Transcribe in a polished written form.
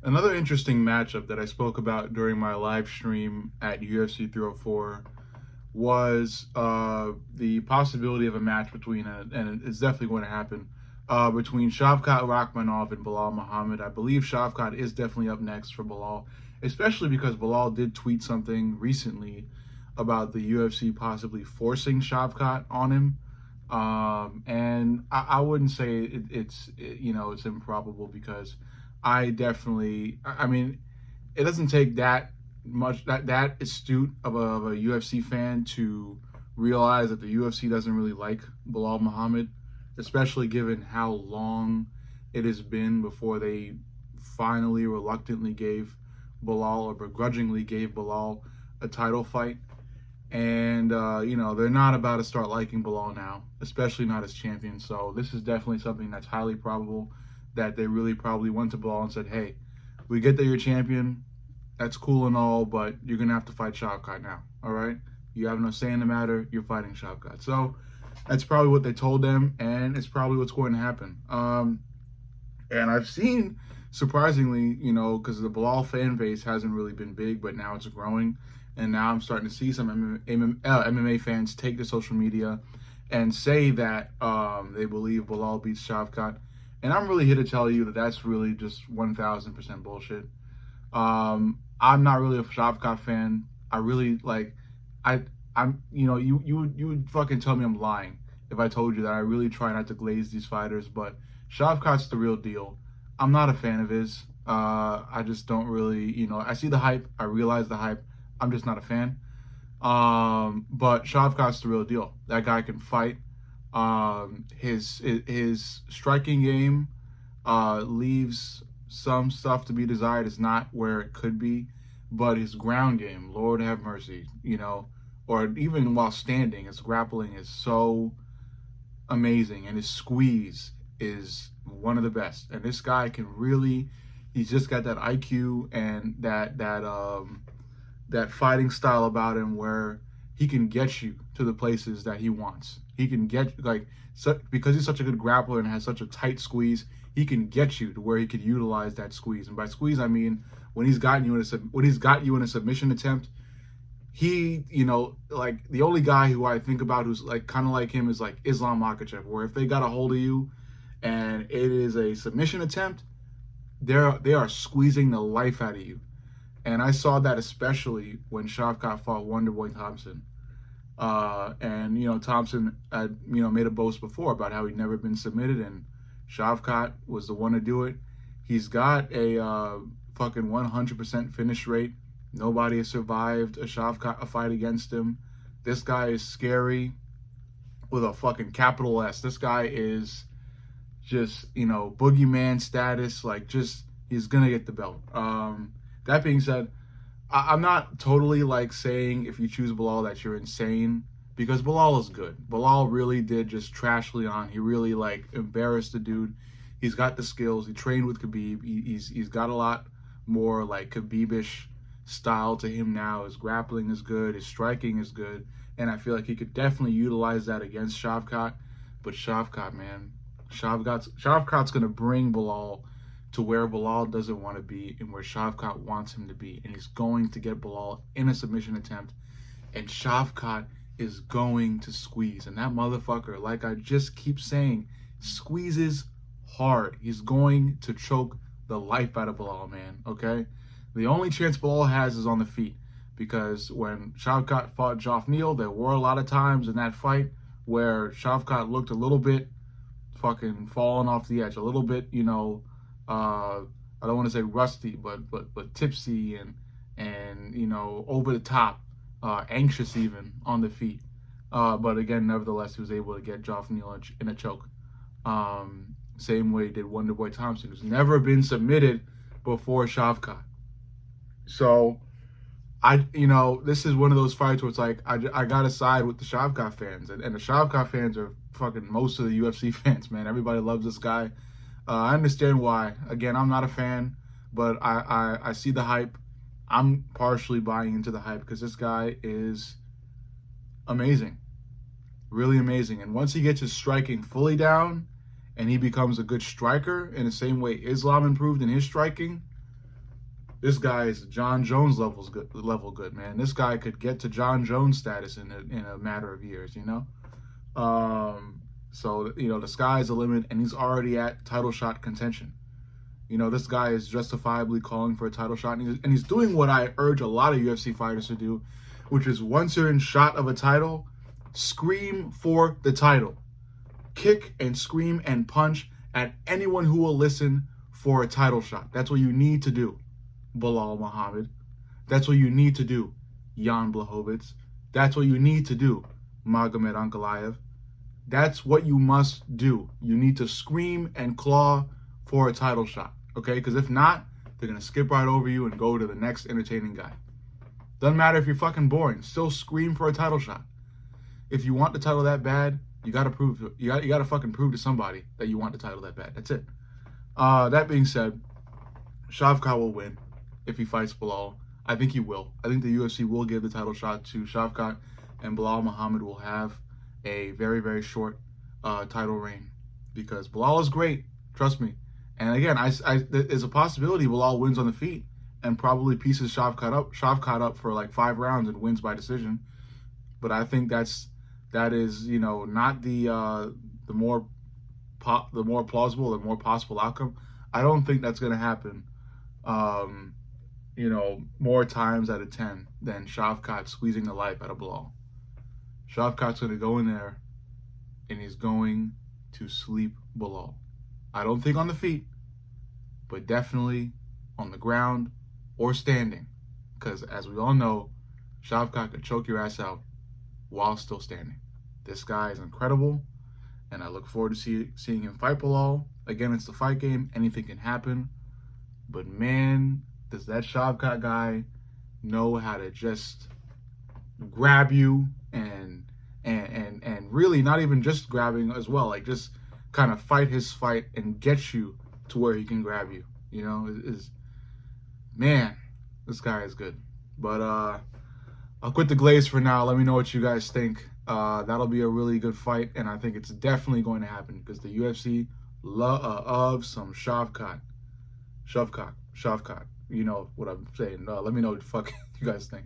Another interesting matchup that I spoke about during my live stream at UFC 304 was the possibility of a match between, and it's definitely going to happen, between Shavkat Rakhmonov and Belal Muhammad. I believe Shavkat is definitely up next for Belal, especially because Belal did tweet something recently about the UFC possibly forcing Shavkat on him. And I wouldn't say it's improbable because I mean, it doesn't take that much that astute of a UFC fan to realize that the UFC doesn't really like Bilal Muhammad, especially given how long it has been before they finally reluctantly gave Bilal or begrudgingly gave Bilal a title fight. And they're not about to start liking Bilal now, especially not as champion. So this is definitely something that's highly probable that they really probably went to Bilal and said, "Hey, we get that you're champion. That's cool and all, but you're gonna have to fight Shavkat now. All right? You have no say in the matter. You're fighting Shavkat." So that's probably what they told them, and it's probably what's going to happen. And I've seen, surprisingly, because the Bilal fan base hasn't really been big, but now it's growing. And now I'm starting to see some MMA fans take to social media and say that they believe Bilal beats Shavkat. And I'm really here to tell you that that's really just 1,000% bullshit. I'm not really a Shavkat fan. I really like, I, you would fucking tell me I'm lying if I told you that I really try not to glaze these fighters, but Shavkat's the real deal. I'm not a fan of his. I just don't really, I see the hype. I realize the hype. I'm just not a fan. But Shavkat's the real deal. That guy can fight. His striking game leaves some stuff to be desired. It's not where it could be, but his ground game, Lord have mercy, or even while standing, his grappling is so amazing, and his squeeze is one of the best. And this guy can really, he's just got that IQ and that fighting style about him where he can get you to the places that he wants. He can get because he's such a good grappler and has such a tight squeeze, he can get you to where he could utilize that squeeze. And by squeeze, I mean when he's got you in a submission attempt, he, like the only guy who I think about who's like kind of like him is like Islam Makhachev, where if they got a hold of you and it is a submission attempt, they are squeezing the life out of you. And I saw that especially when Shavkat fought Wonderboy Thompson. And Thompson had made a boast before about how he'd never been submitted, and Shavkat was the one to do it. He's got a fucking 100% finish rate. Nobody has survived a fight against him. This guy is scary with a fucking capital S. This guy is just boogeyman status. Like, just he's gonna get the belt. That being said, I'm not totally like saying if you choose Bilal that you're insane, because Bilal is good. Bilal really did just trash Leon. He really like embarrassed the dude. He's got the skills. He trained with Khabib. He's got a lot more like Khabibish style to him now. His grappling is good. His striking is good, and I feel like he could definitely utilize that against Shavkat. But Shavkat, man, Shavkat's gonna bring Bilal to where Bilal doesn't want to be and where Shavkat wants him to be. And he's going to get Bilal in a submission attempt. And Shavkat is going to squeeze. And that motherfucker, like I just keep saying, squeezes hard. He's going to choke the life out of Bilal, man, okay? The only chance Bilal has is on the feet. Because when Shavkat fought Geoff Neal, there were a lot of times in that fight where Shavkat looked a little bit fucking falling off the edge, a little bit, I don't want to say rusty, but tipsy and over the top, anxious even on the feet. But again, nevertheless, he was able to get Geoff Neal in a choke. Same way he did Wonderboy Thompson, who's never been submitted before Shavkat. So this is one of those fights where it's like I gotta side with the Shavkat fans, and the Shavkat fans are fucking most of the UFC fans, man. Everybody loves this guy. I understand why. Again, I'm not a fan, but I see the hype. I'm partially buying into the hype because this guy is amazing, really amazing. And once he gets his striking fully down, and he becomes a good striker in the same way Islam improved in his striking, This guy is John Jones level good, man. This guy could get to John Jones status in a matter of years, you know. So the sky's the limit, and he's already at title shot contention. This guy is justifiably calling for a title shot, and he's doing what I urge a lot of UFC fighters to do, which is once you're in shot of a title, scream for the title. Kick and scream and punch at anyone who will listen for a title shot. That's what you need to do, Belal Muhammad. That's what you need to do, Jan Blachowicz. That's what you need to do, Magomed Ankalaev. That's what you must do. You need to scream and claw for a title shot, okay? Because if not, they're going to skip right over you and go to the next entertaining guy. Doesn't matter if you're fucking boring. Still scream for a title shot. If you want the title that bad, you got to prove it. You got to fucking prove to somebody that you want the title that bad. That's it. That being said, Shavkat will win if he fights Belal. I think he will. I think the UFC will give the title shot to Shavkat, and Belal Muhammad will have a very, very short title reign, because Belal is great, trust me. And again, there's a possibility Belal wins on the feet and probably pieces Shavkat up for like 5 rounds and wins by decision. But I think that is not the more plausible and more possible outcome. I don't think that's going to happen. More times out of 10 than Shavkat squeezing the life out of Belal. Shavkat's going to go in there and he's going to sleep Belal. I don't think on the feet, but definitely on the ground or standing. Because as we all know, Shavkat could choke your ass out while still standing. This guy is incredible, and I look forward to seeing him fight Belal. Again, it's the fight game. Anything can happen. But man, does that Shavkat guy know how to just grab you and really not even just grabbing as well, like just kind of fight his fight and get you to where he can grab you. Man, this guy is good. But I'll quit the glaze for now. Let me know what you guys think. That'll be a really good fight, and I think it's definitely going to happen because the UFC loves some Shavkat. You know what I'm saying. Let me know what the fuck you guys think.